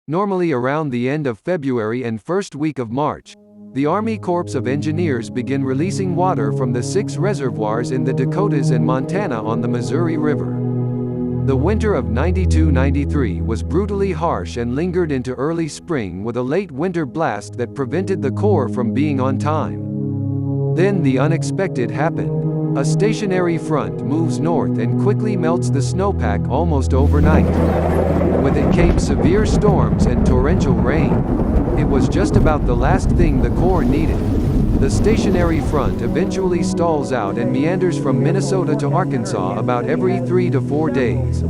Normally around the end of February and first week of March, the Army Corps of Engineers begin releasing water from the 6 reservoirs in the Dakotas and Montana on the Missouri River. The winter of 92-93 was brutally harsh and lingered into early spring with a late winter blast that prevented the Corps from being on time. Then the unexpected happened. A stationary front moves north and quickly melts the snowpack almost overnight. With it came severe storms and torrential rain. It was just about the last thing the Corps needed. The stationary front eventually stalls out and meanders from Minnesota to Arkansas about every 3 to 4 days.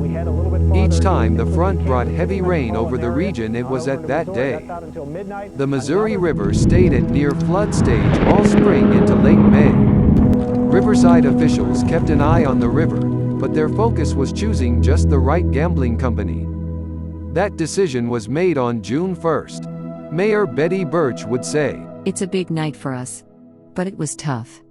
Each time the front brought heavy rain over the region it was at that day. The Missouri River stayed at near flood stage all spring into late May. Riverside officials kept an eye on the river, but their focus was choosing just the right gambling company. That decision was made on June 1st. Mayor Betty Birch would say, "It's a big night for us. But it was tough.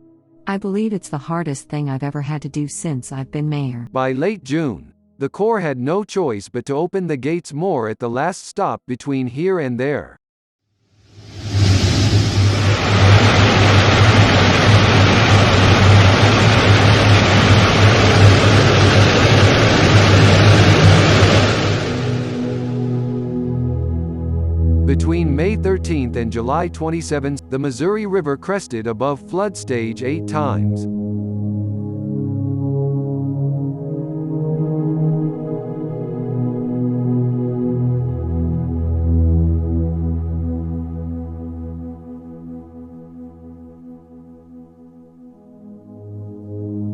I believe it's the hardest thing I've ever had to do since I've been mayor." By late June, the Corps had no choice but to open the gates more at the last stop between here and there. Between May 13 and July 27, the Missouri River crested above flood stage 8 times.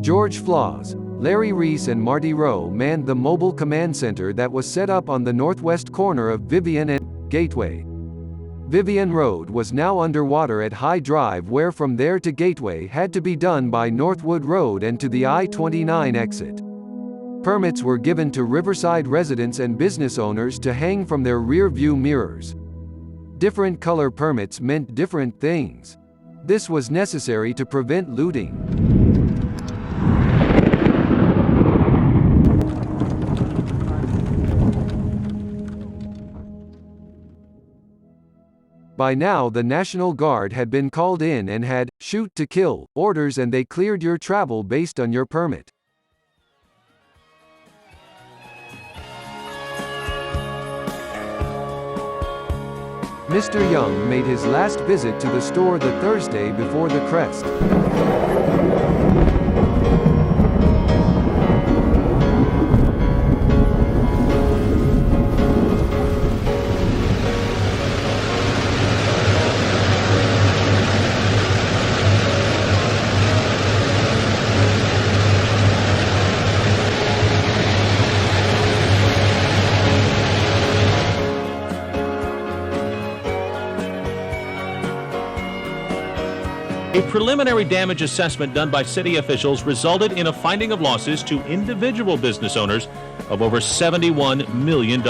George Flaws, Larry Reese and Marty Rowe manned the mobile command center that was set up on the northwest corner of Vivian and Gateway. Vivian Road was now underwater at High Drive, where from there to Gateway had to be done by Northwood Road and to the I-29 exit. Permits were given to Riverside residents and business owners to hang from their rear view mirrors. Different color permits meant different things. This was necessary to prevent looting. By now the National Guard had been called in and had "shoot to kill" orders, and they cleared your travel based on your permit. Mr. Young made his last visit to the store the Thursday before the crest. A preliminary damage assessment done by city officials resulted in a finding of losses to individual business owners of over $71 million.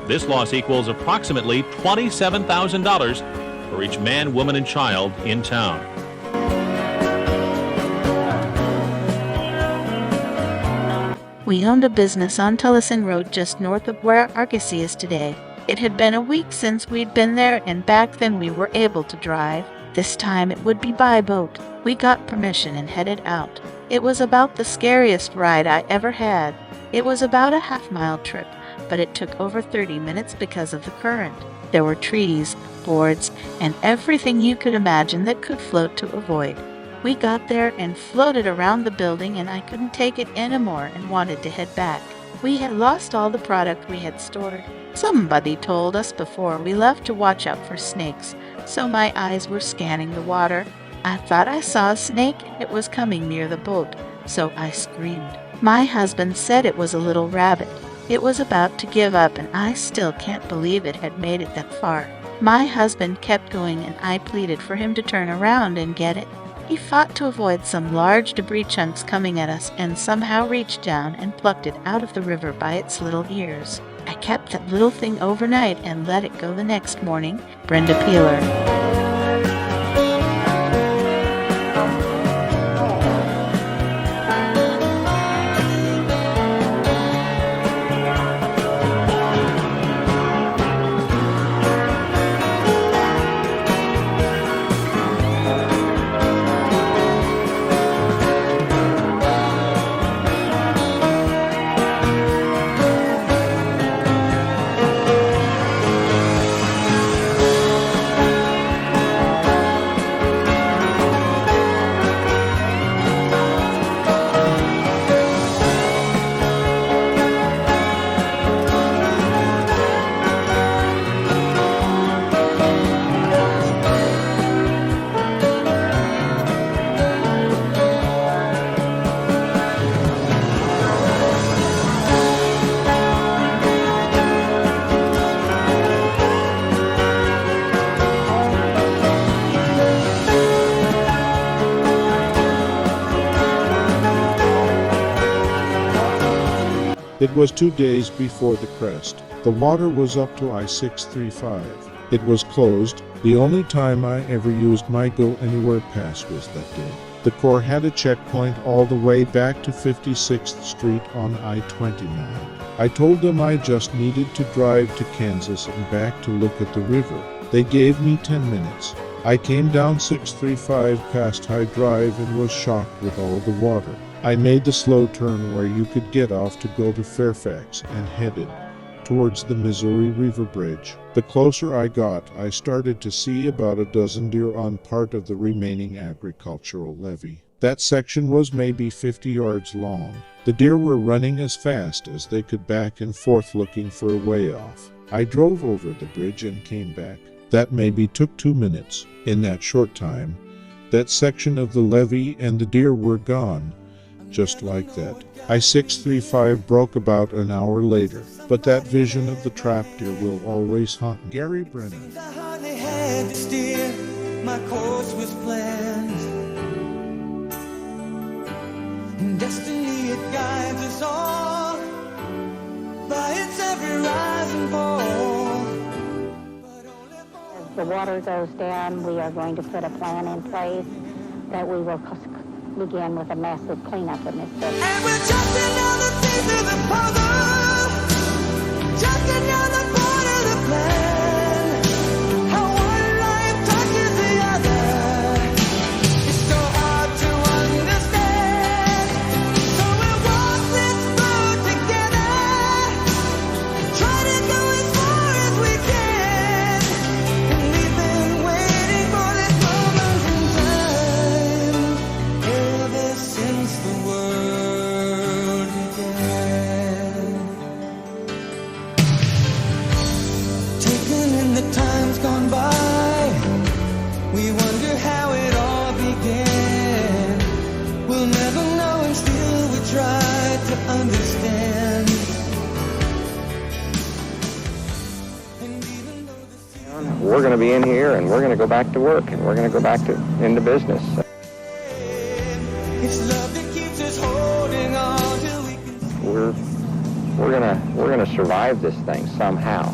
This loss equals approximately $27,000 for each man, woman, and child in town. We owned a business on Tullison Road just north of where Argosy is today. It had been a week since we'd been there, and back then we were able to drive. This time it would be by boat. We got permission and headed out. It was about the scariest ride I ever had. It was about a half-mile trip, but it took over 30 minutes because of the current. There were trees, boards, and everything you could imagine that could float to avoid. We got there and floated around the building, and I couldn't take it anymore and wanted to head back. We had lost all the product we had stored. Somebody told us before we left to watch out for snakes, so my eyes were scanning the water. I thought I saw a snake. It was coming near the boat, so I screamed. My husband said it was a little rabbit. It was about to give up, and I still can't believe it had made it that far. My husband kept going, and I pleaded for him to turn around and get it. He fought to avoid some large debris chunks coming at us and somehow reached down and plucked it out of the river by its little ears. I kept that little thing overnight and let it go the next morning. Brenda Peeler. It was 2 days before the crest. The water was up to I-635. It was closed. The only time I ever used my Go Anywhere pass was that day. The Corps had a checkpoint all the way back to 56th Street on I-29. I told them I just needed to drive to Kansas and back to look at the river. They gave me 10 minutes. I came down 635 past High Drive and was shocked with all the water. I made the slow turn where you could get off to go to Fairfax and headed towards the Missouri River Bridge. The closer I got, I started to see about a dozen deer on part of the remaining agricultural levee. That section was maybe 50 yards long. The deer were running as fast as they could back and forth looking for a way off. I drove over the bridge and came back. That maybe took 2 minutes. In that short time, that section of the levee and the deer were gone. Just like that. I-635 broke about an hour later, but that vision of the trapped deer will always haunt me. Gary Brennan. I hardly had to steer, my course was planned. And destiny, it guides us all by its every rise and fall. As the water goes down, we are going to put a plan in place that we will begin with a massive cleanup in this city. And we're just another piece of the puzzle, just another part of the plan. How one life touches the other, it's so hard to understand. So we'll walk this road together, try to go as far as we can. And we've been waiting for this moment in time ever since the world began. Taken in the times gone by, we wonder how it all began. We'll never know and still we try to understand. And even though the We're going to be in here and we're going to go back to work and we're going to go back into business. it's love that keeps us holding on till we can. We're going to survive this thing somehow.